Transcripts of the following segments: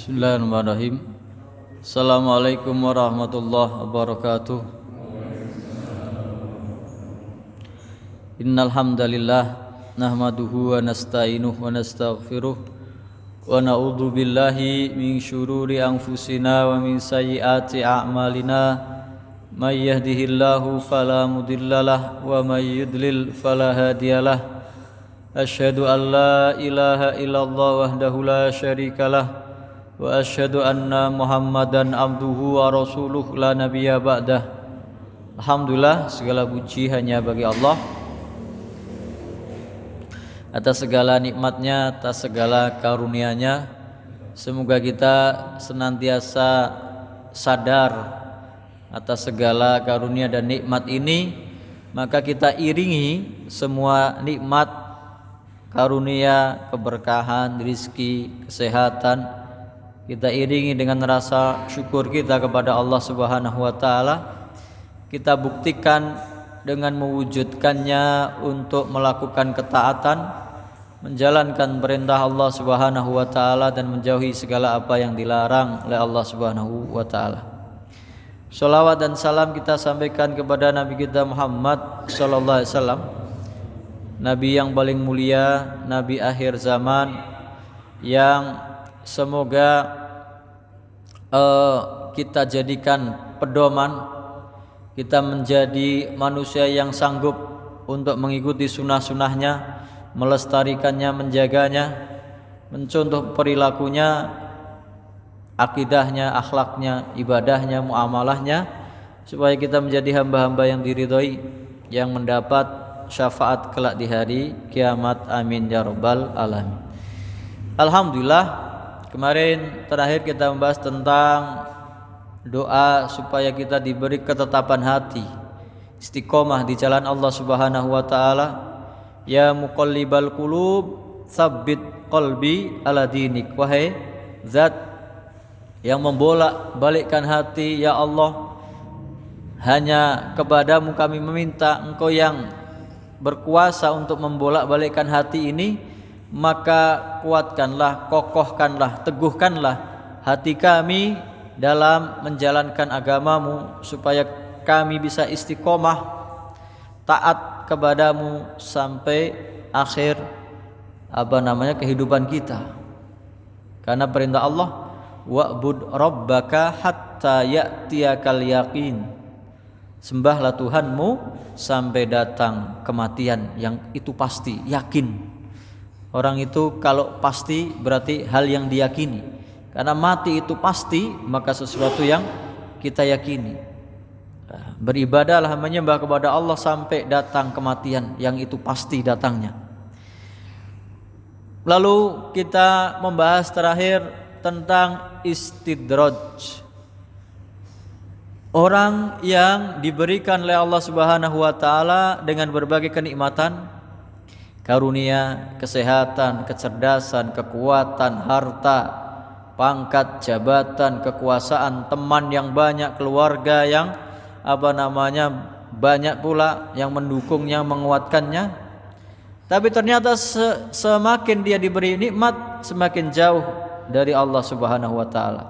Bismillahirrahmanirrahim. Assalamualaikum warahmatullahi wabarakatuh. Innal hamdalillah nahmaduhu wa nasta'inuhu wa nastaghfiruh wa na'udzu billahi min syururi anfusina wa min sayyiati a'malina. May yahdihillahu fala mudhillalah wa may yudlil fala hadiyalah. Asyhadu an la ilaha illallah wahdahu la syarikalah wa asyhadu anna Muhammadan abduhu wa rasuluh la nabiyya ba'dah. Alhamdulillah, segala puji hanya bagi Allah atas segala nikmatnya, atas segala karunia-Nya. Semoga kita senantiasa sadar atas segala karunia dan nikmat ini, maka kita iringi semua nikmat, karunia, keberkahan, rizki, kesehatan, kita iringi dengan rasa syukur kita kepada Allah Subhanahu wa taala. Kita buktikan dengan mewujudkannya untuk melakukan ketaatan, menjalankan perintah Allah Subhanahu wa taala dan menjauhi segala apa yang dilarang oleh Allah Subhanahu wa taala. Shalawat dan salam kita sampaikan kepada Nabi kita Muhammad sallallahu alaihi wasallam, Nabi yang paling mulia, Nabi akhir zaman, yang semoga kita jadikan pedoman, kita menjadi manusia yang sanggup untuk mengikuti sunnah-sunnahnya, melestarikannya, menjaganya, mencontoh perilakunya, akidahnya, akhlaknya, ibadahnya, muamalahnya, supaya kita menjadi hamba-hamba yang diridhoi, yang mendapat syafaat kelak di hari kiamat. Amin ya rabbal alamin. Alhamdulillah, kemarin terakhir kita membahas tentang doa supaya kita diberi ketetapan hati, istiqomah di jalan Allah Subhanahu wa taala. Ya muqallibal qulub, tsabbit qalbi ala dinik. Wahai zat yang membolak-balikkan hati, ya Allah, hanya kepadamu kami meminta, Engkau yang berkuasa untuk membolak-balikkan hati ini, maka kuatkanlah, kokohkanlah, teguhkanlah hati kami dalam menjalankan agamamu, supaya kami bisa istiqomah taat kepadamu sampai akhir kehidupan kita. Karena perintah Allah, wa'bud rabbaka hatta ya'tiyakal yaqin, sembahlah Tuhanmu sampai datang kematian yang itu pasti, yakin. Orang itu kalau pasti berarti hal yang diyakini. Karena mati itu pasti, maka sesuatu yang kita yakini. Beribadahlah, menyembah kepada Allah sampai datang kematian yang itu pasti datangnya. Lalu kita membahas terakhir tentang istidraj. Orang yang diberikan oleh Allah Subhanahu wa taala dengan berbagai kenikmatan, karunia, kesehatan, kecerdasan, kekuatan, harta, pangkat, jabatan, kekuasaan, teman yang banyak, keluarga yang banyak pula yang mendukungnya, menguatkannya. Tapi ternyata semakin dia diberi nikmat, semakin jauh dari Allah Subhanahu wa taala.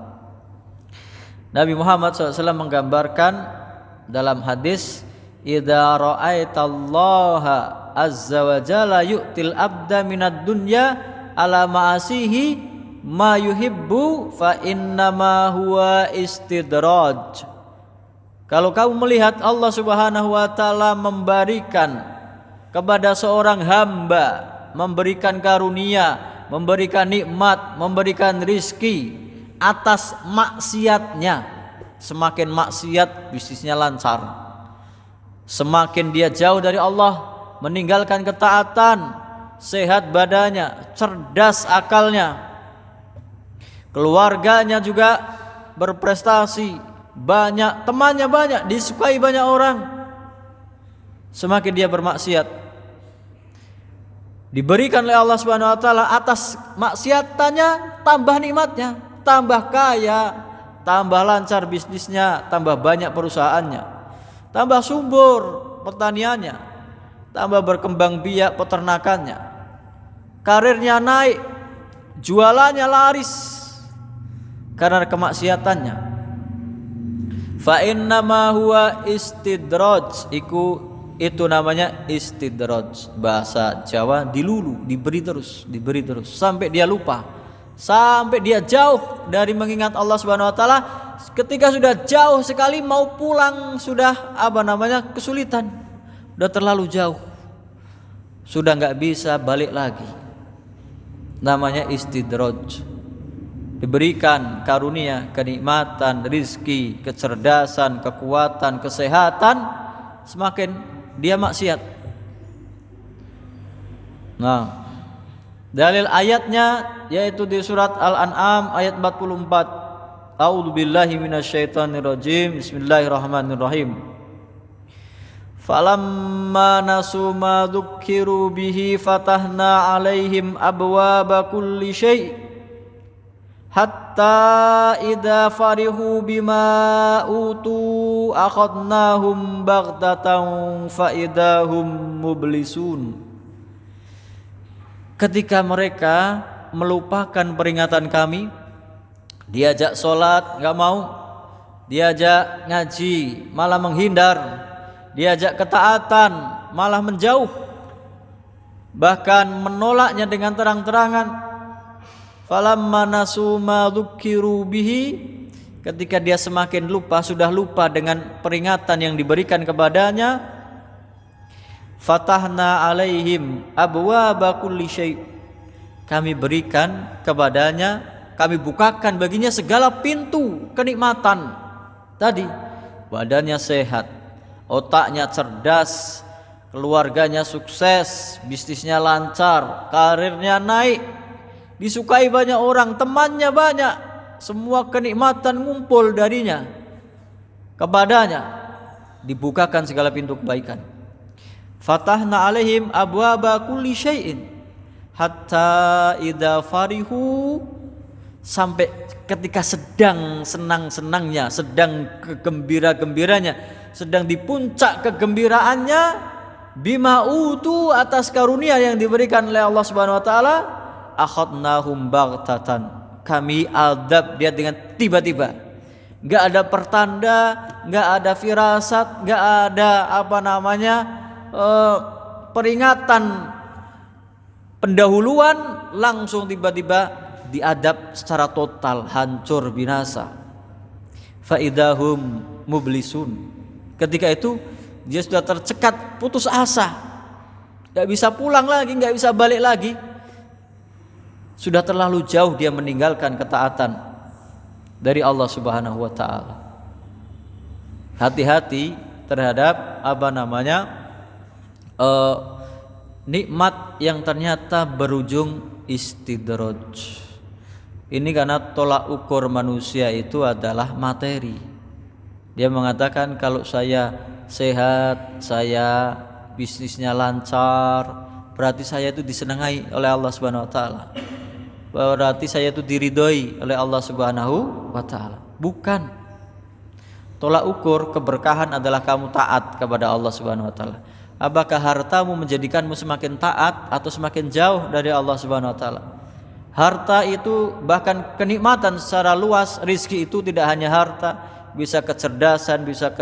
Nabi Muhammad SAW menggambarkan dalam hadis, idza ra'aitallaha azza wa jalla yu'til abda minad dunya ala ma'asihi ma yuhibbu fa innama huwa istidraj. Kalau kamu melihat Allah Subhanahu wa taala memberikan kepada seorang hamba, memberikan karunia, memberikan nikmat, memberikan rizki atas maksiatnya, semakin maksiat bisnisnya lancar, semakin dia jauh dari Allah, meninggalkan ketaatan, sehat badannya, cerdas akalnya, keluarganya juga berprestasi, banyak temannya, banyak disukai banyak orang. Semakin dia bermaksiat, diberikan oleh Allah Subhanahu wa taala atas maksiatannya tambah nikmatnya, tambah kaya, tambah lancar bisnisnya, tambah banyak perusahaannya, tambah subur pertaniannya, tambah berkembang biak peternakannya, karirnya naik, jualannya laris, karena kemaksiatannya. Fa innama huwa istidraj, itu namanya istidraj. Bahasa Jawa dilulu, diberi terus sampai dia lupa, sampai dia jauh dari mengingat Allah Subhanahu wa taala. Ketika sudah jauh sekali mau pulang sudah kesulitan, sudah terlalu jauh, sudah nggak bisa balik lagi. Namanya istidraj. Diberikan karunia, kenikmatan, rizki, kecerdasan, kekuatan, kesehatan, semakin dia maksiat. Nah, dalil ayatnya yaitu di surat Al-An'am ayat 44. A'udzubillahi minasyaitonirrajim. Bismillahirrahmanirrahim. Falamma nasu ma dzukkiru bihi fatahna 'alaihim abwaaba kulli syai' hatta idza farihu bima utu akhadnahum baghtatan fa idahum mublisun. Ketika mereka melupakan peringatan kami, diajak sholat enggak mau, diajak ngaji malah menghindar, diajak ketaatan malah menjauh, bahkan menolaknya dengan terang-terangan. Falamma nasu ma dzukkiru bihi, ketika dia semakin lupa, sudah lupa dengan peringatan yang diberikan kepadanya, fatahna alaihim abwaaba kulli syai', kami berikan kepadanya, kami bukakan baginya segala pintu kenikmatan tadi. Badannya sehat, otaknya cerdas, keluarganya sukses, bisnisnya lancar, karirnya naik, disukai banyak orang, temannya banyak, semua kenikmatan ngumpul darinya kepadanya, dibukakan segala pintu kebaikan. Fatahna alaihim abwaaba kulli syai'in hatta idza farihu, sampai ketika sedang senang-senangnya, sedang kegembira-gembiranya, sedang di puncak kegembiraannya, bima utu, atas karunia yang diberikan oleh Allah Subhanahu wa taala, akhadnahum baghtatan, kami azab dia dengan tiba-tiba. Enggak ada pertanda, enggak ada firasat, enggak ada peringatan pendahuluan, langsung tiba-tiba diadab secara total, hancur binasa. Fa idahum mublisun, ketika itu dia sudah tercekat, putus asa, enggak bisa pulang lagi, enggak bisa balik lagi. Sudah terlalu jauh dia meninggalkan ketaatan dari Allah Subhanahu wa taala. Hati-hati terhadap nikmat yang ternyata berujung istidraj. Ini karena tolak ukur manusia itu adalah materi. Dia mengatakan kalau saya sehat, saya bisnisnya lancar, berarti saya itu disenangi oleh Allah Subhanahu wa taala. Berarti saya itu diridhoi oleh Allah Subhanahu wa taala. Bukan. Tolak ukur keberkahan adalah kamu taat kepada Allah Subhanahu wa taala. Apakah hartamu menjadikanmu semakin taat atau semakin jauh dari Allah Subhanahu wa taala? Harta itu, bahkan kenikmatan secara luas, rizki itu tidak hanya harta, bisa kecerdasan, bisa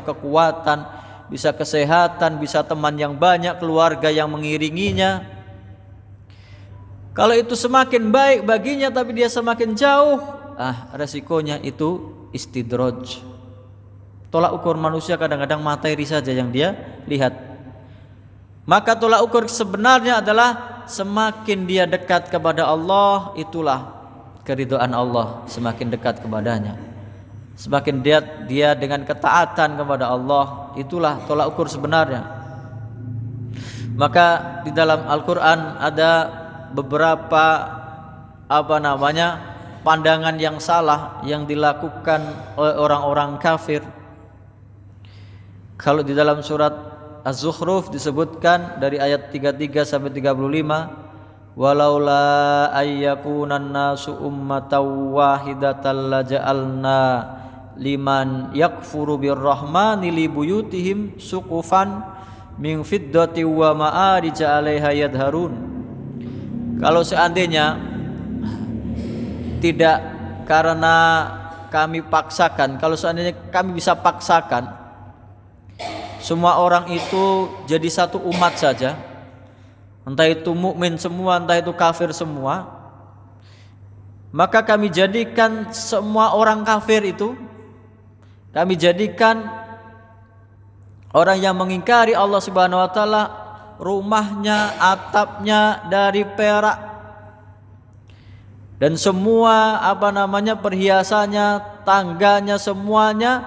kekuatan, bisa kesehatan, bisa teman yang banyak, keluarga yang mengiringinya. Kalau itu semakin baik baginya tapi dia semakin jauh, resikonya itu istidraj. Tolak ukur manusia kadang-kadang materi saja yang dia lihat. Maka tolak ukur sebenarnya adalah semakin dia dekat kepada Allah, itulah keridhaan Allah semakin dekat kepadanya. Semakin dia dengan ketaatan kepada Allah, itulah tolak ukur sebenarnya. Maka di dalam Al-Qur'an ada beberapa pandangan yang salah yang dilakukan oleh orang-orang kafir. Kalau di dalam surat Az-Zukhruf disebutkan dari ayat 33 sampai 35, walaula ayyakunan nasu ummatan wahidatan laja'alna liman yakfuru birrahmani li buyutihim suqufan min fiddati wa ma'arija 'alaiha yadharun. Kalau seandainya tidak karena kami paksakan. Kalau seandainya kami bisa paksakan semua orang itu jadi satu umat saja, entah itu mukmin semua, entah itu kafir semua, maka kami jadikan semua orang kafir itu, kami jadikan orang yang mengingkari Allah Subhanahu wa taala, rumahnya, atapnya dari perak, dan semua perhiasannya, tangganya, semuanya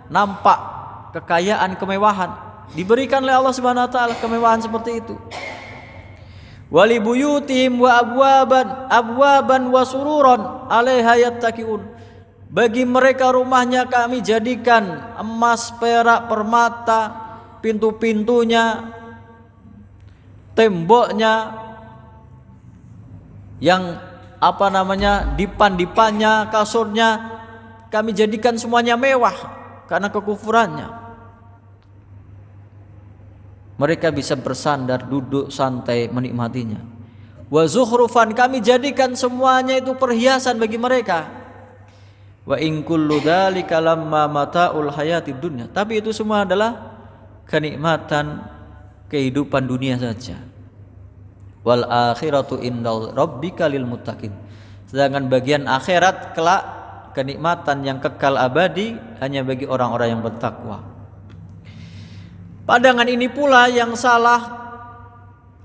nampak kekayaan, kemewahan. Diberikan oleh Allah Subhanahu wa taala kemewahan seperti itu. Wali buyutihim wa abwaban wa sururan 'alaiha yattaqiun. Bagi mereka rumahnya kami jadikan emas, perak, permata, pintu-pintunya, temboknya, yang dipan-dipannya, kasurnya, kami jadikan semuanya mewah karena kekufurannya. Mereka bisa bersandar, duduk santai menikmatinya. Wa zukhrufan, kami jadikan semuanya itu perhiasan bagi mereka. Wa in kullu dzalika lamma mata'ul hayatid dunya. Tapi itu semua adalah kenikmatan kehidupan dunia saja. Wal akhiratu indal rabbika lil muttaqin. Sedangkan bagian akhirat kelak, kenikmatan yang kekal abadi hanya bagi orang-orang yang bertakwa. Pandangan ini pula yang salah,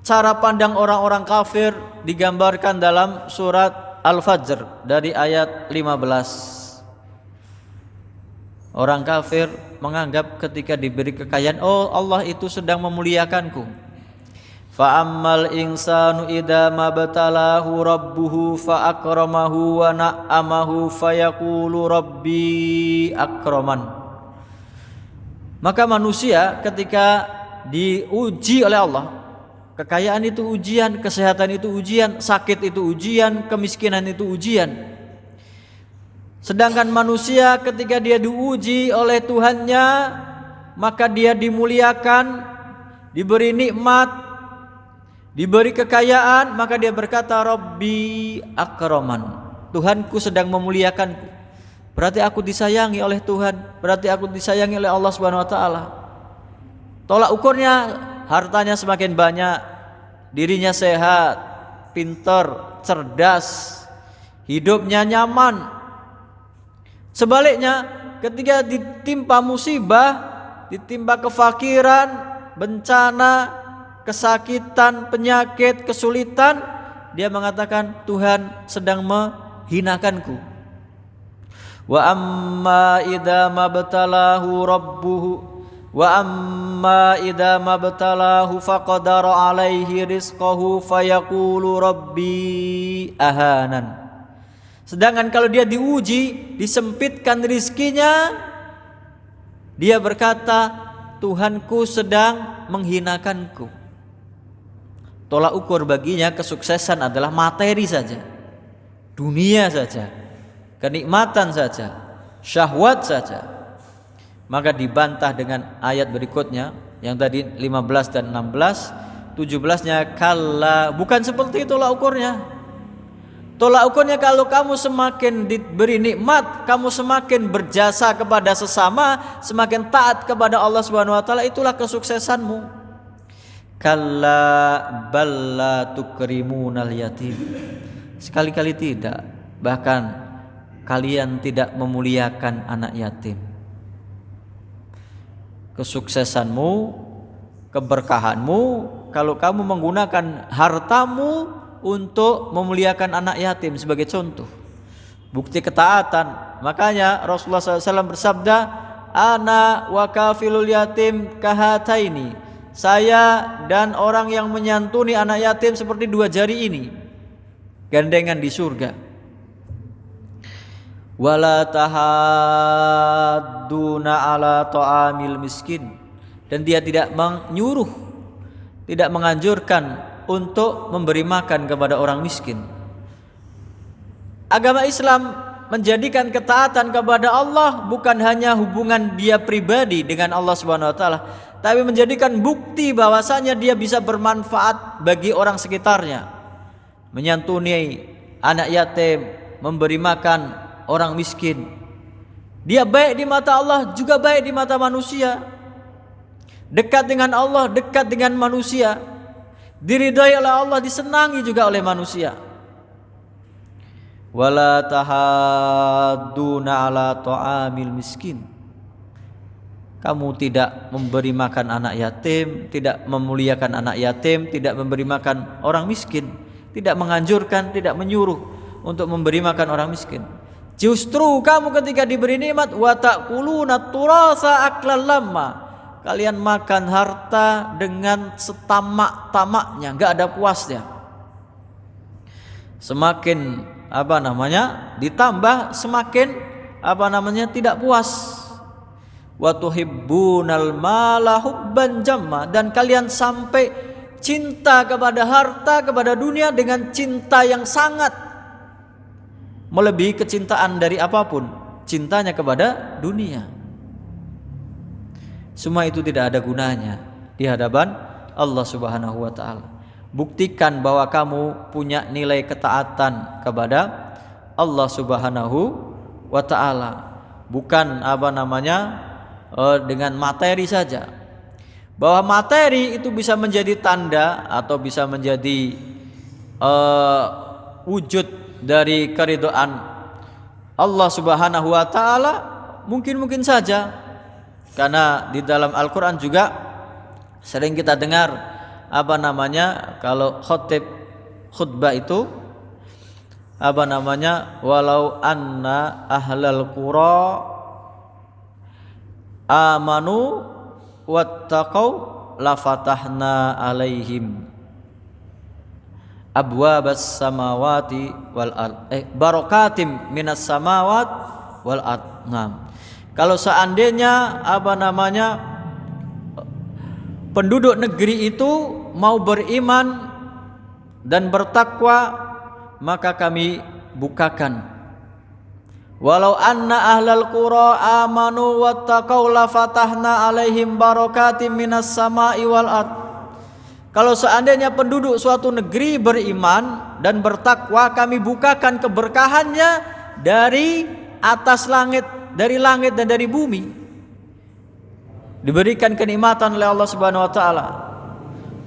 cara pandang orang-orang kafir, digambarkan dalam surat Al-Fajr dari ayat 15. Orang kafir menganggap ketika diberi kekayaan, oh Allah itu sedang memuliakanku. Fa ammal insanu idza mabtalahu rabbuhu fa akramahu wa na'amahu fayaqulu rabbi akraman. Maka manusia ketika diuji oleh Allah, kekayaan itu ujian, kesehatan itu ujian, sakit itu ujian, kemiskinan itu ujian. Sedangkan manusia ketika dia diuji oleh Tuhannya, maka dia dimuliakan, diberi nikmat, diberi kekayaan, maka dia berkata Rabbi akraman. Tuhanku sedang memuliakanku. Berarti aku disayangi oleh Tuhan, berarti aku disayangi oleh Allah Subhanahu wa taala. Tolak ukurnya, hartanya semakin banyak, dirinya sehat, pintar, cerdas, hidupnya nyaman. Sebaliknya, ketika ditimpa musibah, ditimpa kefakiran, bencana, kesakitan, penyakit, kesulitan, dia mengatakan Tuhan sedang menghinakanku. Wa amma idza mabtalahu faqadara alaihi rizqahu fayaqulu rabbi ahanan. Sedangkan kalau dia diuji, disempitkan rizkinya, dia berkata Tuhanku sedang menghinakanku. Tolak ukur baginya kesuksesan adalah materi saja, dunia saja, kenikmatan saja, syahwat saja. Maka dibantah dengan ayat berikutnya yang tadi 15 dan 16, 17-nya kalla, bukan seperti itu tolak ukurnya. Tolak ukurnya kalau kamu semakin diberi nikmat, kamu semakin berjasa kepada sesama, semakin taat kepada Allah Subhanahu wa taala, itulah kesuksesanmu. Kalla balla tukrimunal yatim. Sekali-kali tidak, bahkan kalian tidak memuliakan anak yatim. Kesuksesanmu, keberkahanmu kalau kamu menggunakan hartamu untuk memuliakan anak yatim sebagai contoh, bukti ketaatan. Makanya Rasulullah SAW bersabda, ana wa kafilul yatim kahataini. Saya dan orang yang menyantuni anak yatim seperti dua jari ini, gandengan di surga. Wala tahadduna ala ta'amil miskin, dan dia tidak menyuruh, tidak menganjurkan untuk memberi makan kepada orang miskin. Agama Islam menjadikan ketaatan kepada Allah bukan hanya hubungan dia pribadi dengan Allah Subhanahu wa taala, tapi menjadikan bukti bahwasanya dia bisa bermanfaat bagi orang sekitarnya. Menyantuni anak yatim, memberi makan orang miskin. Dia baik di mata Allah, juga baik di mata manusia. Dekat dengan Allah, dekat dengan manusia. Diridhai oleh Allah, disenangi juga oleh manusia. Wala tahadduna ala ta'amil miskin. Kamu tidak memberi makan anak yatim, tidak memuliakan anak yatim, tidak memberi makan orang miskin, tidak menganjurkan, tidak menyuruh untuk memberi makan orang miskin. Justru kamu ketika diberi nikmat, wa ta'kuluna turasa aklan lamma, kalian makan harta dengan setamak-tamaknya, enggak ada puasnya. Semakin ditambah, semakin tidak puas. Wa tuhibbunal mala hubban jamma, dan kalian sampai cinta kepada harta, kepada dunia dengan cinta yang sangat, melebihi kecintaan dari apapun, cintanya kepada dunia. Semua itu tidak ada gunanya di hadapan Allah Subhanahu wa taala. Buktikan bahwa kamu punya nilai ketaatan kepada Allah Subhanahu wa taala, bukan dengan materi saja. Bahwa materi itu bisa menjadi tanda atau bisa menjadi wujud dari keridhaan Allah Subhanahu wa taala, mungkin saja. Karena di dalam Al-Qur'an juga sering kita dengar kalau khutbah itu walau anna ahlal qura amanu wattaqau lafatahna alaihim abwabas samawati wal ard barakatim minas samawat wal ard. Nah, kalau seandainya penduduk negeri itu mau beriman dan bertakwa, maka kami bukakan. Walau anna ahlal qura amanu wattaqau lafatahna alaihim barakatim minas sama'i wal ard. Kalau seandainya penduduk suatu negeri beriman dan bertakwa, kami bukakan keberkahannya dari atas langit, dari langit dan dari bumi. Diberikan kenikmatan oleh Allah Subhanahu wa taala.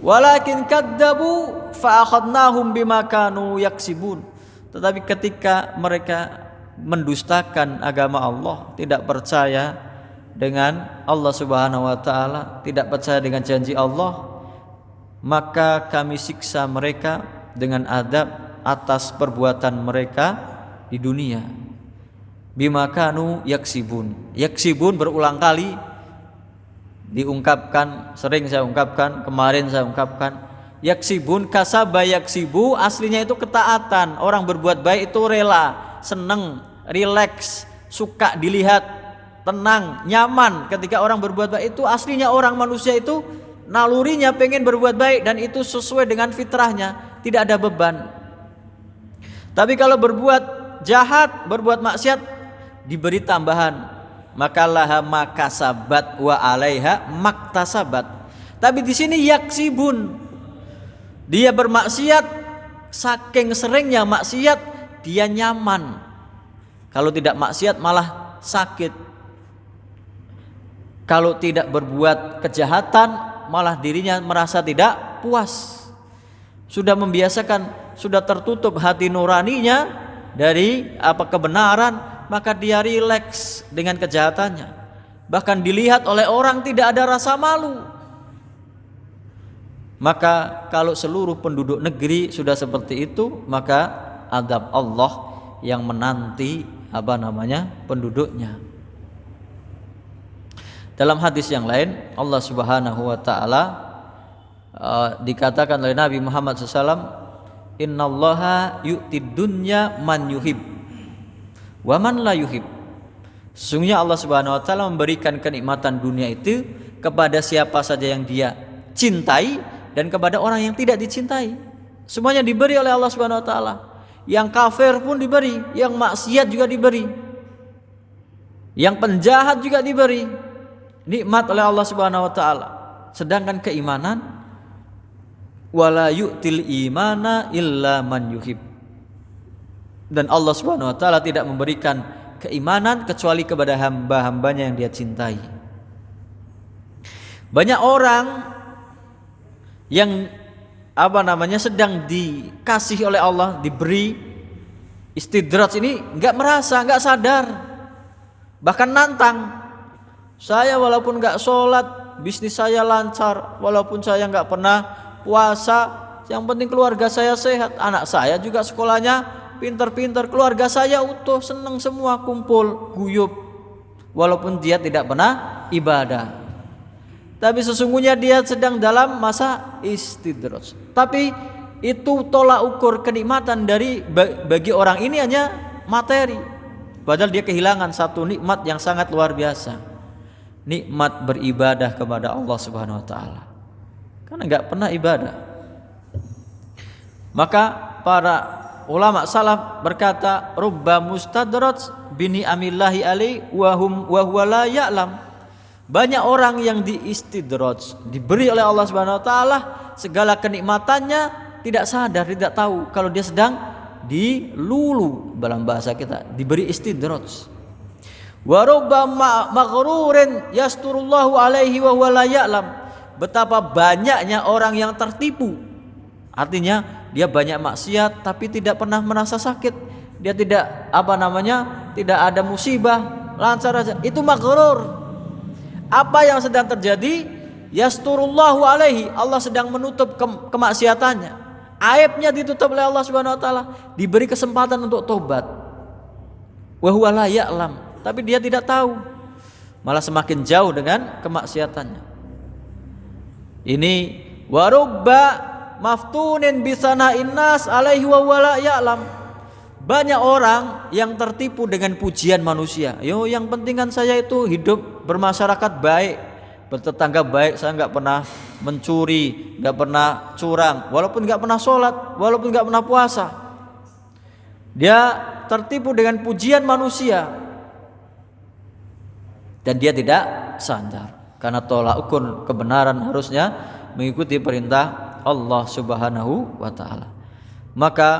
Walakin kadzabu fa akhadnahum bima kanu yaksibun. Tetapi ketika mereka mendustakan agama Allah, tidak percaya dengan Allah Subhanahu wa taala, tidak percaya dengan janji Allah, maka kami siksa mereka dengan adab atas perbuatan mereka di dunia. Bima kanu yaksibun. Yaksibun berulang kali diungkapkan, sering saya ungkapkan, kemarin saya ungkapkan. Yaksibun, kasaba yaksibu, aslinya itu ketaatan. Orang berbuat baik itu rela, seneng, rileks, suka dilihat, tenang, nyaman. Ketika orang berbuat baik itu aslinya orang manusia itu nalurinya pengen berbuat baik, dan itu sesuai dengan fitrahnya, tidak ada beban. Tapi kalau berbuat jahat, berbuat maksiat, diberi tambahan. Maka laha makasabat wa alaiha maktasabat. Tapi di sini yaksibun, dia bermaksiat, saking seringnya maksiat dia nyaman. Kalau tidak maksiat malah sakit. Kalau tidak berbuat kejahatan malah dirinya merasa tidak puas. Sudah membiasakan, sudah tertutup hati nuraninya dari kebenaran, maka dia rileks dengan kejahatannya. Bahkan dilihat oleh orang tidak ada rasa malu. Maka kalau seluruh penduduk negeri sudah seperti itu, maka azab Allah yang menanti penduduknya. Dalam hadis yang lain, Allah Subhanahu wa taala dikatakan oleh Nabi Muhammad SAW, innallaha yu'tid dunya man yuhib wa man la yuhib. Sesungguhnya Allah Subhanahu wa taala memberikan kenikmatan dunia itu kepada siapa saja yang dia cintai dan kepada orang yang tidak dicintai. Semuanya diberi oleh Allah Subhanahu wa taala. Yang kafir pun diberi, yang maksiat juga diberi, yang penjahat juga diberi nikmat oleh Allah Subhanahu wa taala. Sedangkan keimanan, wala yu'til imana illa man yuhib. Dan Allah Subhanahu wa taala tidak memberikan keimanan kecuali kepada hamba-hambanya yang Dia cintai. Banyak orang yang sedang dikasih oleh Allah, diberi istidraj ini enggak merasa, enggak sadar. Bahkan nantang. Saya walaupun enggak sholat, bisnis saya lancar, walaupun saya enggak pernah puasa, yang penting keluarga saya sehat, anak saya juga sekolahnya pintar-pintar, keluarga saya utuh, senang semua, kumpul, guyup, walaupun dia tidak pernah ibadah. Tapi sesungguhnya dia sedang dalam masa istidraj. Tapi itu tolak ukur kenikmatan bagi orang ini hanya materi. Padahal dia kehilangan satu nikmat yang sangat luar biasa. Nikmat beribadah kepada Allah Subhanahu wa taala. Karena enggak pernah ibadah. Maka para ulama salaf berkata, rubba mustadraj bini amillahi alai wa huwa la ya'lam. Banyak orang yang diistidraj, diberi oleh Allah Subhanahu wa taala segala kenikmatannya, tidak sadar, tidak tahu kalau dia sedang dilulu, dalam bahasa kita diberi istidraj. Wa rubba maghrurin yasturullahu alaihi wa huwa la ya'lam. Betapa banyaknya orang yang tertipu. Artinya dia banyak maksiat tapi tidak pernah merasa sakit. Dia tidak tidak ada musibah, lancar aja. Itu maghrur. Apa yang sedang terjadi? Yasturullahu alaihi, Allah sedang menutup kemaksiatannya. Aibnya ditutup oleh Allah Subhanahu wa taala, diberi kesempatan untuk tobat. Wa huwa la ya'lam, tapi dia tidak tahu. Malah semakin jauh dengan kemaksiatannya. Ini warubba maftunin bisana innas alaihi wa wala ya'lam. Banyak orang yang tertipu dengan pujian manusia. Yang penting kan saya itu hidup bermasyarakat baik, bertetangga baik, saya enggak pernah mencuri, enggak pernah curang, walaupun enggak pernah sholat, walaupun enggak pernah puasa. Dia tertipu dengan pujian manusia dan dia tidak sadar. Karena tolak ukur kebenaran harusnya mengikuti perintah Allah Subhanahu wa taala. Maka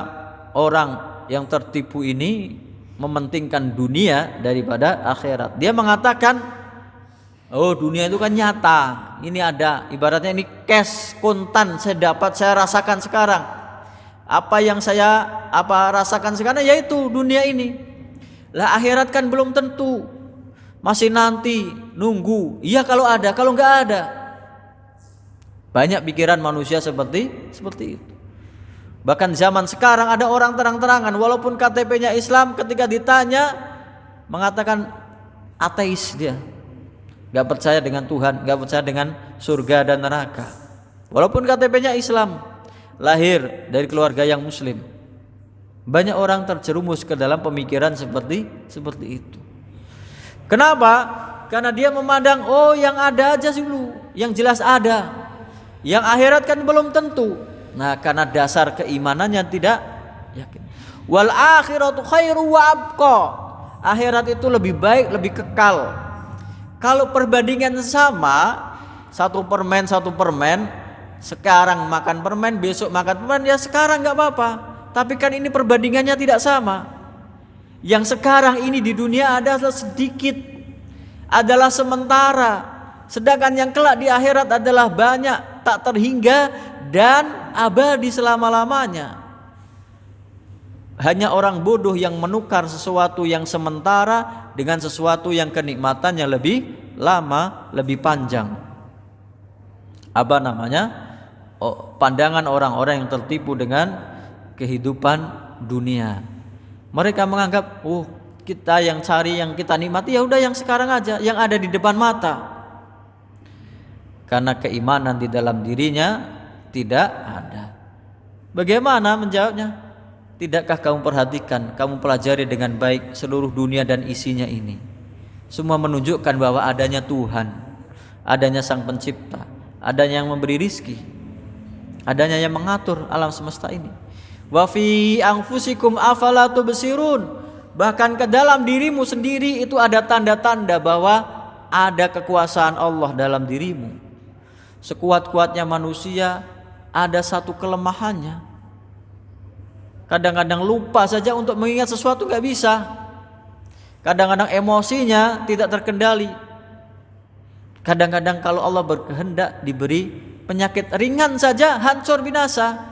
orang yang tertipu ini mementingkan dunia daripada akhirat. Dia mengatakan, oh dunia itu kan nyata, ini ada, ibaratnya ini cash, kontan, saya dapat, saya rasakan sekarang. Apa yang saya rasakan sekarang yaitu dunia ini. Lah akhirat kan belum tentu, masih nanti, nunggu. Iya kalau ada, kalau enggak ada. Banyak pikiran manusia seperti itu. Bahkan zaman sekarang ada orang terang-terangan walaupun KTP-nya Islam, ketika ditanya mengatakan ateis dia. Gak percaya dengan Tuhan, gak percaya dengan surga dan neraka. Walaupun KTP-nya Islam, lahir dari keluarga yang muslim. Banyak orang terjerumus ke dalam pemikiran seperti itu. Kenapa? Karena dia memandang yang ada aja dulu, yang jelas ada. Yang akhirat kan belum tentu. Nah, karena dasar keimanannya tidak yakin. Wal akhiratu khairu wa abqa. Akhirat itu lebih baik, lebih kekal. Kalau perbandingan sama, satu permen, sekarang makan permen, besok makan permen, ya sekarang enggak apa-apa. Tapi kan ini perbandingannya tidak sama. Yang sekarang ini di dunia adalah sedikit, adalah sementara. Sedangkan yang kelak di akhirat adalah banyak, tak terhingga dan abadi selama-lamanya. Hanya orang bodoh yang menukar sesuatu yang sementara dengan sesuatu yang kenikmatannya lebih lama, lebih panjang. Pandangan orang-orang yang tertipu dengan kehidupan dunia. Mereka menganggap, kita yang cari, yang kita nikmati, ya udah yang sekarang aja, yang ada di depan mata. Karena keimanan di dalam dirinya tidak ada. Bagaimana menjawabnya? Tidakkah kamu perhatikan, kamu pelajari dengan baik seluruh dunia dan isinya ini? Semua menunjukkan bahwa adanya Tuhan, adanya Sang Pencipta, adanya yang memberi rizki, adanya yang mengatur alam semesta ini. Wa fi anfusikum afala tubsirun. Bahkan ke dalam dirimu sendiri itu ada tanda-tanda bahwa ada kekuasaan Allah dalam dirimu. Sekuat-kuatnya manusia ada satu kelemahannya. Kadang-kadang lupa saja untuk mengingat sesuatu, nggak bisa. Kadang-kadang emosinya tidak terkendali. Kadang-kadang kalau Allah berkehendak diberi penyakit ringan saja hancur binasa.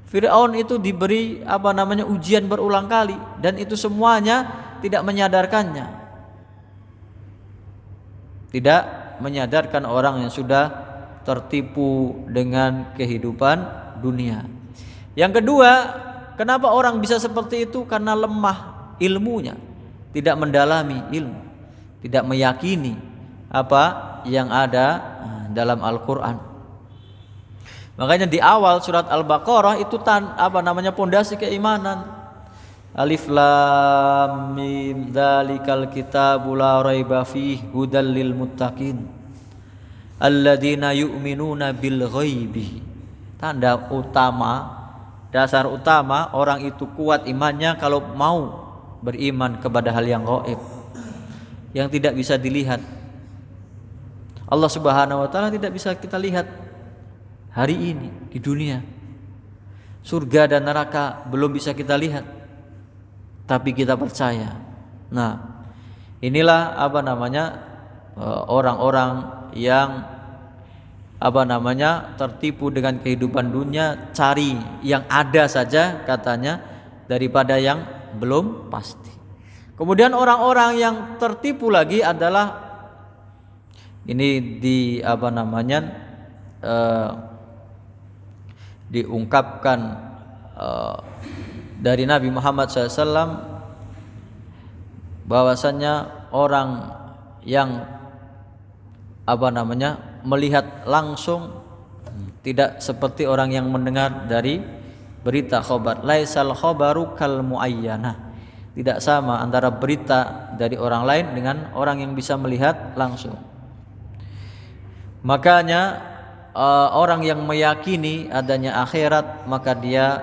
Fir'aun itu diberi ujian berulang kali, dan itu semuanya tidak menyadarkannya. Tidak menyadarkan orang yang sudah tertipu dengan kehidupan dunia. Yang kedua, kenapa orang bisa seperti itu? Karena lemah ilmunya, tidak mendalami ilmu, tidak meyakini apa yang ada dalam Al-Quran. Makanya di awal surat Al-Baqarah itu pondasi keimanan. Alif lam mim dzalikal kitabu la raiba fihi hudal lil muttaqin alladzina yu'minuna bil ghaibi. Tanda utama, dasar utama orang itu kuat imannya kalau mau beriman kepada hal yang gaib, yang tidak bisa dilihat. Allah Subhanahu wa taala tidak bisa kita lihat hari ini di dunia. Surga dan neraka belum bisa kita lihat, tapi kita percaya. Nah, inilah orang-orang yang tertipu dengan kehidupan dunia, cari yang ada saja katanya daripada yang belum pasti. Kemudian orang-orang yang tertipu lagi adalah ini diungkapkan dari Nabi Muhammad SAW bahwasannya orang yang melihat langsung tidak seperti orang yang mendengar dari berita khabar. Laisal khabaru kal muayyanah. Tidak sama antara berita dari orang lain dengan orang yang bisa melihat langsung. Makanya orang yang meyakini adanya akhirat, maka dia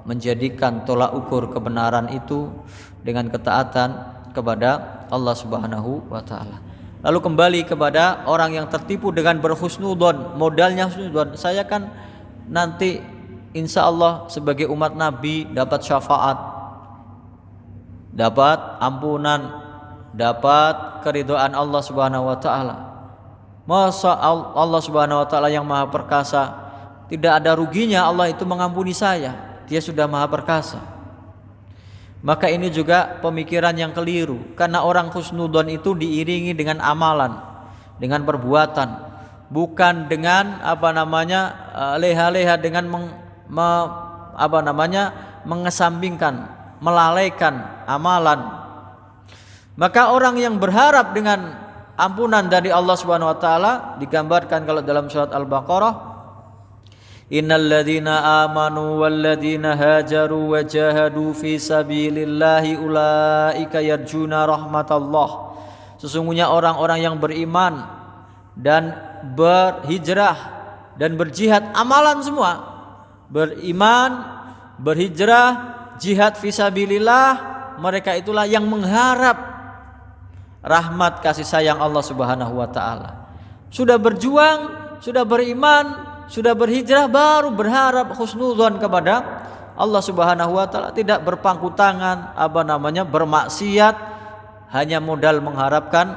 menjadikan tolak ukur kebenaran itu dengan ketaatan kepada Allah Subhanahu wa taala. Lalu kembali kepada orang yang tertipu dengan berhusnudzon, modalnya husnudzon. Saya kan nanti insya Allah sebagai umat Nabi dapat syafaat, dapat ampunan, dapat keridhaan Allah Subhanahu wa taala. Masa Allah Subhanahu wa taala yang Maha Perkasa, tidak ada ruginya Allah itu mengampuni saya. Dia sudah Maha Perkasa. Maka ini juga pemikiran yang keliru, karena orang husnudzon itu diiringi dengan amalan, dengan perbuatan, bukan dengan leha-leha dengan mengesampingkan, melalaikan amalan. Maka orang yang berharap dengan ampunan dari Allah Subhanahu wa taala digambarkan kalau dalam surat Al-Baqarah, innal ladzina amanu wal ladzina hajaru wa jahadu fi sabilillahi ulaika yarjuna rahmatallah. Sesungguhnya orang-orang yang beriman dan berhijrah dan berjihad, amalan semua, beriman, berhijrah, jihad fi sabilillah, mereka itulah yang mengharap rahmat kasih sayang Allah Subhanahu wa taala. Sudah berjuang, sudah beriman, sudah berhijrah, baru berharap husnudzon kepada Allah Subhanahu wa taala, tidak berpangku tangan bermaksiat, hanya modal mengharapkan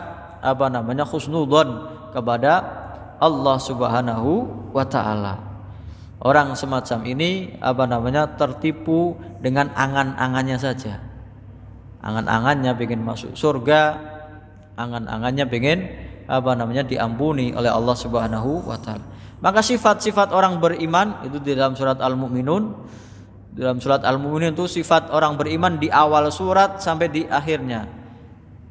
husnudzon kepada Allah Subhanahu wa taala. Orang semacam ini tertipu dengan angan-angannya saja. Angan-angannya pengen masuk surga, angan-angannya pengen diampuni oleh Allah Subhanahu wa taala. Maka sifat-sifat orang beriman itu di dalam surat Al-Mu'minun. Dalam surat Al-Mu'minun itu sifat orang beriman di awal surat sampai di akhirnya,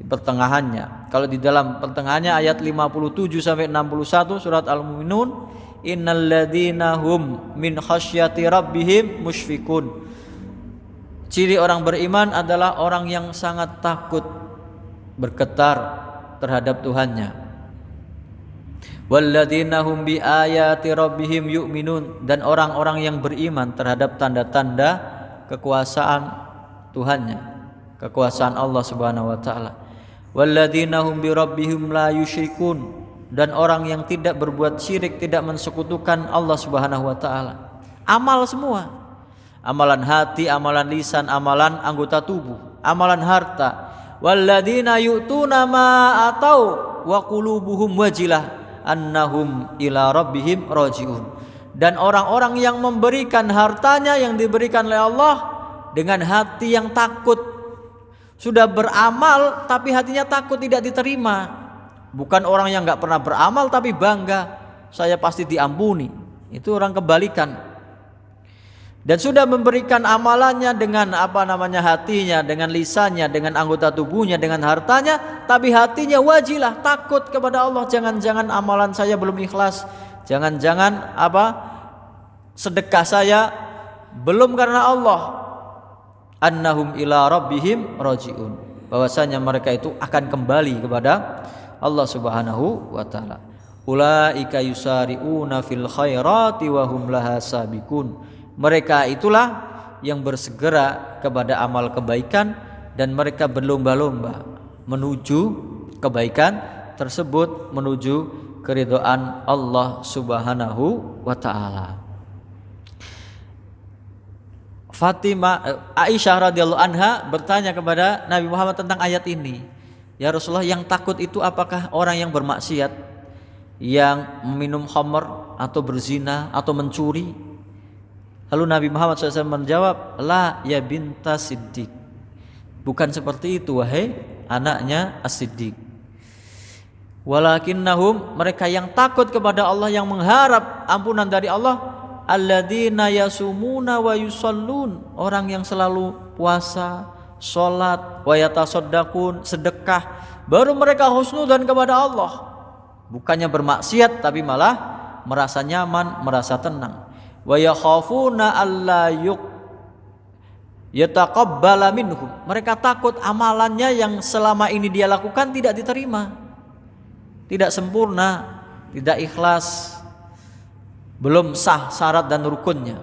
di pertengahannya. Kalau di dalam pertengahannya ayat 57 sampai 61 surat Al-Mu'minun, innal ladzina hum min khasyati rabbihim musyfikun. Ciri orang beriman adalah orang yang sangat takut, bergetar terhadap Tuhannya. Walladzina hum bi ayati rabbihim yu'minun, dan orang-orang yang beriman terhadap tanda-tanda kekuasaan Tuhannya, kekuasaan Allah Subhanahu wa taala. Walladzina hum bi rabbihim la yusyrikun, dan orang yang tidak berbuat syirik, tidak mensekutukan Allah Subhanahu wa taala. Amal semua. amalan hati, amalan lisan, amalan anggota tubuh, amalan harta. Walladzina yu'tuna ma atau wa qulubuhum wajilah annahum ila rabbihim rajiun. Dan orang-orang yang memberikan hartanya yang diberikan oleh Allah dengan hati yang takut. Sudah beramal tapi hatinya takut tidak diterima. Bukan orang yang enggak pernah beramal tapi bangga, saya pasti diampuni. Itu orang kebalikan. Dan sudah memberikan amalannya dengan hatinya, dengan lisannya, dengan anggota tubuhnya, dengan hartanya, tapi hatinya wajilah, takut kepada Allah. Jangan-jangan amalan saya belum ikhlas, jangan-jangan sedekah saya belum karena Allah. Annahum ila rabbihim rajiun, bahwasanya mereka itu akan kembali kepada Allah Subhanahu wa taala. Ulaika yusari'una fil khairati wa hum laha sabiqun. Mereka itulah yang bersegera kepada amal kebaikan dan mereka berlomba-lomba menuju kebaikan tersebut, menuju keridhaan Allah Subhanahu wa taala. Aisyah radhiyallahu anha bertanya kepada Nabi Muhammad tentang ayat ini. Ya Rasulullah, yang takut itu apakah orang yang bermaksiat, yang meminum khamr atau berzina atau mencuri? Lalu Nabi Muhammad SAW menjawab, la ya binta Siddiq, bukan seperti itu wahai anaknya As-Siddiq. Walakinnahum, mereka yang takut kepada Allah, yang mengharap ampunan dari Allah, alladzina yasumuna wa yusallun, orang yang selalu puasa, sholat, wa yatasaddaqun, sedekah, baru mereka husnudzan kepada Allah. Bukannya bermaksiat tapi malah merasa nyaman, merasa tenang. Wa yakhafuna alla yataqabbala minhum, mereka takut amalannya yang selama ini dia lakukan tidak diterima, tidak sempurna, tidak ikhlas, belum sah syarat dan rukunnya.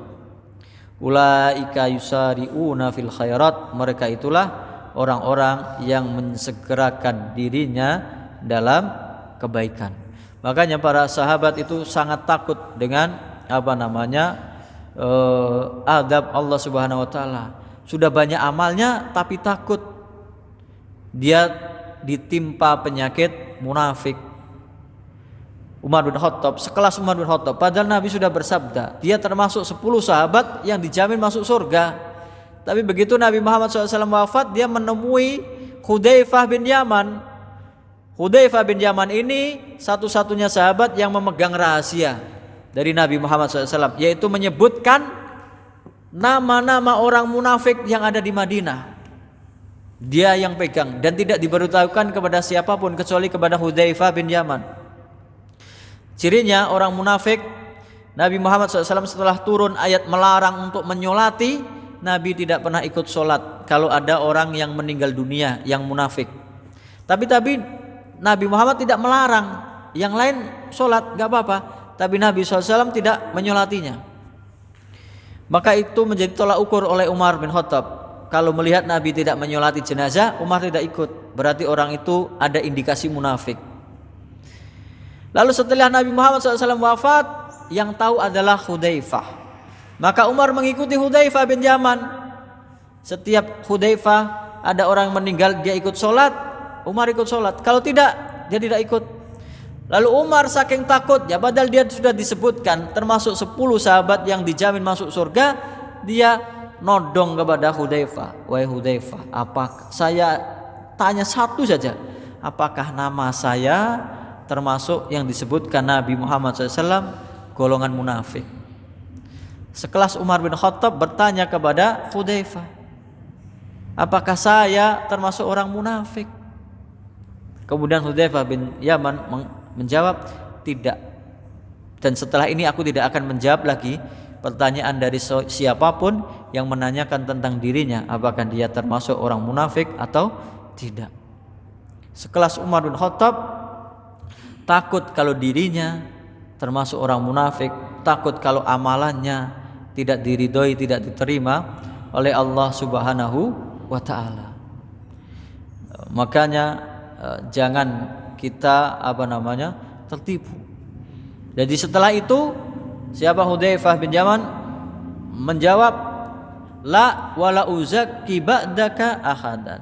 Ulaika yusari'una fil khairat, mereka itulah orang-orang yang mensegerakan dirinya dalam kebaikan. Makanya para sahabat itu sangat takut dengan adab Allah Subhanahu wa taala. Sudah banyak amalnya tapi takut dia ditimpa penyakit munafik. Umar bin Khattab, sekelas Umar bin Khattab, padahal Nabi sudah bersabda dia termasuk 10 sahabat yang dijamin masuk surga. Tapi begitu Nabi Muhammad SAW wafat, dia menemui Hudzaifah bin Yaman. Hudzaifah bin Yaman ini satu-satunya sahabat yang memegang rahasia dari Nabi Muhammad SAW, yaitu menyebutkan nama-nama orang munafik yang ada di Madinah. Dia yang pegang dan tidak diberitahukan kepada siapapun kecuali kepada Hudzaifah bin Yaman. Cirinya orang munafik, Nabi Muhammad SAW setelah turun ayat melarang untuk menyolati, Nabi tidak pernah ikut sholat kalau ada orang yang meninggal dunia yang munafik. Tapi Nabi Muhammad tidak melarang yang lain sholat, gak apa-apa, tapi Nabi SAW tidak menyolatinya. Maka itu menjadi tolak ukur oleh Umar bin Khattab. Kalau melihat Nabi tidak menyolati jenazah, Umar tidak ikut, berarti orang itu ada indikasi munafik. Lalu setelah Nabi Muhammad SAW wafat, yang tahu adalah Hudzaifah. Maka Umar mengikuti Hudzaifah bin Yaman. Setiap Hudzaifah ada orang meninggal, dia ikut sholat, Umar ikut sholat. Kalau tidak, dia tidak ikut. Lalu Umar saking takutnya, padahal dia sudah disebutkan termasuk 10 sahabat yang dijamin masuk surga, dia nodong kepada Hudzaifah. Wahai Hudzaifah, saya tanya satu saja, apakah nama saya termasuk yang disebutkan Nabi Muhammad SAW golongan munafik? Sekelas Umar bin Khattab bertanya kepada Hudzaifah, apakah saya termasuk orang munafik? Kemudian Hudzaifah bin Yaman menjawab, tidak. Dan setelah ini aku tidak akan menjawab lagi pertanyaan dari siapapun yang menanyakan tentang dirinya, apakah dia termasuk orang munafik atau tidak. Sekelas Umar bin Khattab takut kalau dirinya termasuk orang munafik, takut kalau amalannya tidak diridhoi, tidak diterima oleh Allah Subhanahu wa taala. Makanya jangan kita tertipu. Jadi setelah itu siapa Hudzaifah bin Yaman menjawab, la wala uzakki ba'daka ahadan.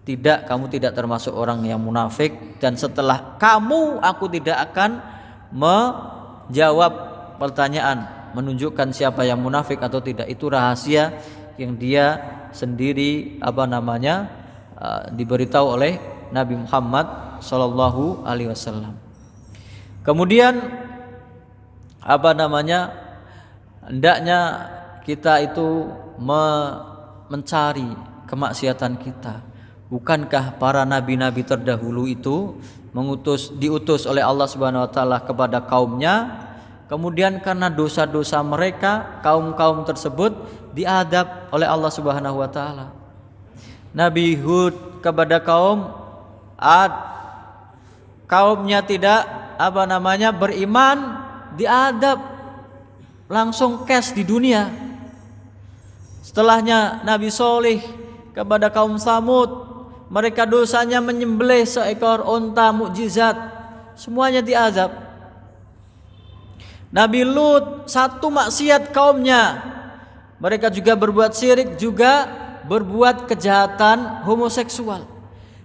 Tidak, kamu tidak termasuk orang yang munafik, dan setelah kamu aku tidak akan menjawab pertanyaan menunjukkan siapa yang munafik atau tidak. Itu rahasia yang dia sendiri diberitahu oleh Nabi Muhammad sallallahu alaihi wasallam. Kemudian hendaknya kita itu mencari kemaksiatan kita. Bukankah para nabi-nabi terdahulu itu diutus oleh Allah Subhanahu wa taala kepada kaumnya, kemudian karena dosa-dosa mereka kaum-kaum tersebut diadab oleh Allah Subhanahu wa taala. Nabi Hud kepada kaum Ad, kaumnya tidak beriman, diadab langsung cash di dunia. Setelahnya Nabi Soleh kepada kaum Samud, mereka dosanya menyembelih seekor unta mukjizat, semuanya diazab. Nabi Lut satu maksiat kaumnya, mereka juga berbuat syirik, juga berbuat kejahatan homoseksual.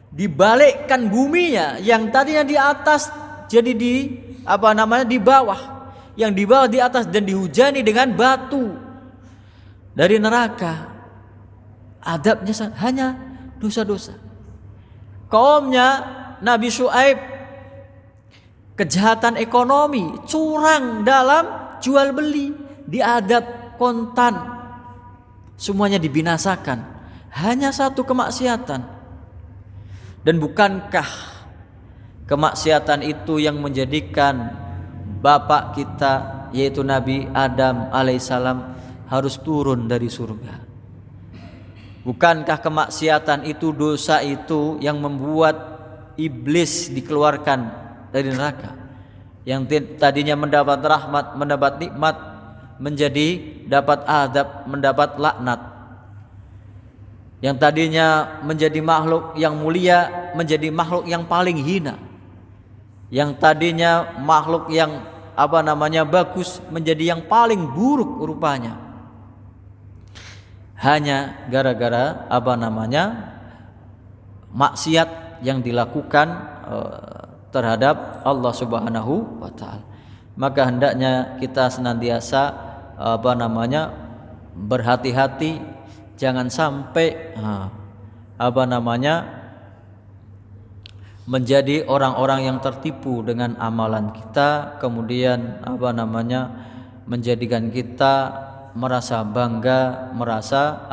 Dibalikkan buminya, yang tadinya di atas jadi di bawah, yang di bawah di atas, dan dihujani dengan batu dari neraka. Adabnya hanya dosa-dosa. Kaumnya Nabi Syuaib, kejahatan ekonomi, curang dalam jual beli, diadab kontan, semuanya dibinasakan. Hanya satu kemaksiatan. Dan bukankah kemaksiatan itu yang menjadikan bapak kita, yaitu Nabi Adam alaihissalam, harus turun dari surga? Bukankah kemaksiatan itu, dosa itu, yang membuat iblis dikeluarkan dari neraka? Yang tadinya mendapat rahmat, mendapat nikmat, menjadi dapat adab, mendapat laknat. Yang tadinya menjadi makhluk yang mulia, menjadi makhluk yang paling hina. Yang tadinya makhluk yang bagus, menjadi yang paling buruk rupanya. Hanya gara-gara maksiat yang dilakukan terhadap Allah Subhanahu wa taala. Maka hendaknya kita senantiasa berhati-hati, jangan sampai menjadi orang-orang yang tertipu dengan amalan kita, kemudian menjadikan kita merasa bangga, merasa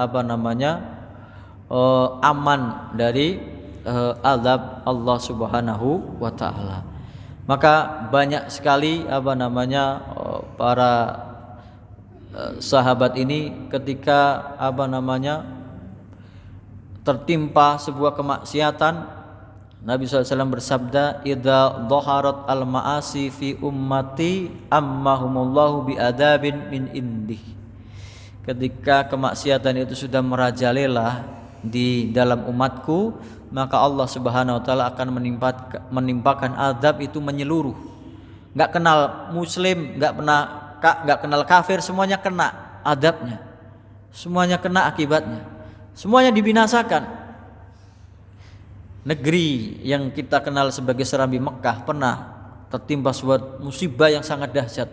aman dari azab Allah Subhanahu wa taala. Maka banyak sekali para sahabat ini ketika tertimpa sebuah kemaksiatan, Nabi SAW bersabda, idza dhaharat al-ma'asi fi ummati ammahumullahu bi'adabin min indih. Ketika kemaksiatan itu sudah merajalela di dalam umatku, maka Allah Subhanahu wa taala akan menimpakan azab itu menyeluruh. Enggak kenal muslim, enggak kenal kafir, semuanya kena adabnya, semuanya kena akibatnya, semuanya dibinasakan. Negeri yang kita kenal sebagai Serambi Mekah pernah tertimpa sebuah musibah yang sangat dahsyat,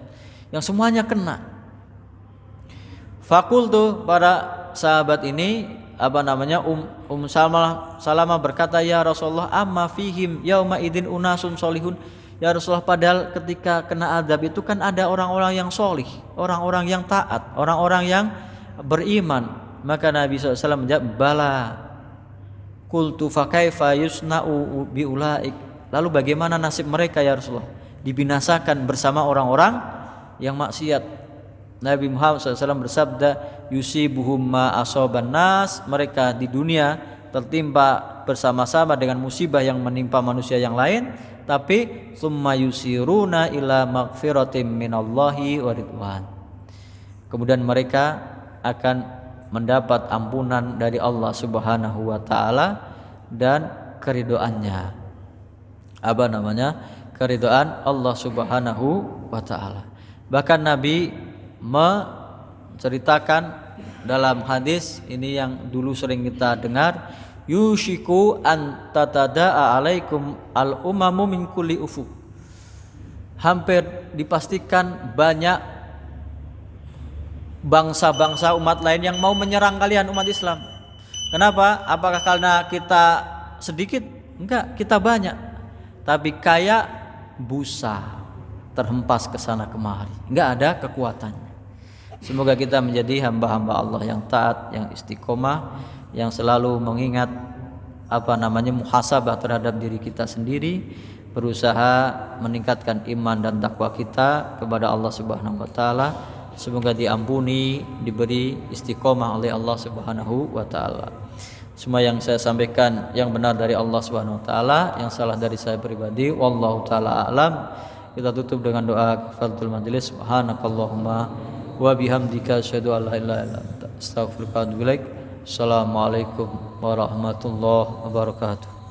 yang semuanya kena. Fakultu, para sahabat ini Salamah berkata, ya Rasulullah, amma fihim yauma idin unasun solihun. Ya Rasulullah, padahal ketika kena azab itu kan ada orang-orang yang solih, orang-orang yang taat, orang-orang yang beriman. Maka Nabi SAW menjawab, bala. Qultu fa kaifa yusna'u biulaik. Lalu bagaimana nasib mereka ya Rasulullah? Dibinasakan bersama orang-orang yang maksiat. Nabi Muhammad SAW bersabda, yusibuhum ma asoban nas. Mereka di dunia tertimpa bersama-sama dengan musibah yang menimpa manusia yang lain, tapi summa yusiruna ila maghfiratin minallahi wa ridwan. Kemudian mereka akan mendapat ampunan dari Allah Subhanahu wa taala dan keridhoannya. Keridhaan Allah Subhanahu wa taala. Bahkan Nabi menceritakan dalam hadis ini yang dulu sering kita dengar, yushiku an tatada'a alaikum al-umamu min kulli ufuq. Hampir dipastikan banyak bangsa-bangsa umat lain yang mau menyerang kalian umat Islam. Kenapa? Apakah karena kita sedikit? Enggak, kita banyak. Tapi kayak busa terhempas ke sana kemari. Enggak ada kekuatannya. Semoga kita menjadi hamba-hamba Allah yang taat, yang istiqomah, yang selalu mengingat muhasabah terhadap diri kita sendiri, berusaha meningkatkan iman dan takwa kita kepada Allah Subhanahu wa taala. Semoga diampuni, diberi istiqomah oleh Allah Subhanahu wa taala. Semua yang saya sampaikan yang benar dari Allah Subhanahu wa taala, yang salah dari saya pribadi, wallahu taala a'lam. Kita tutup dengan doa kafaratul majelis. Subhanakallahumma wa bihamdika asyhadu an la ilaha illa anta astaghfiruka wa atubu ilaik. Assalamualaikum warahmatullahi wabarakatuh.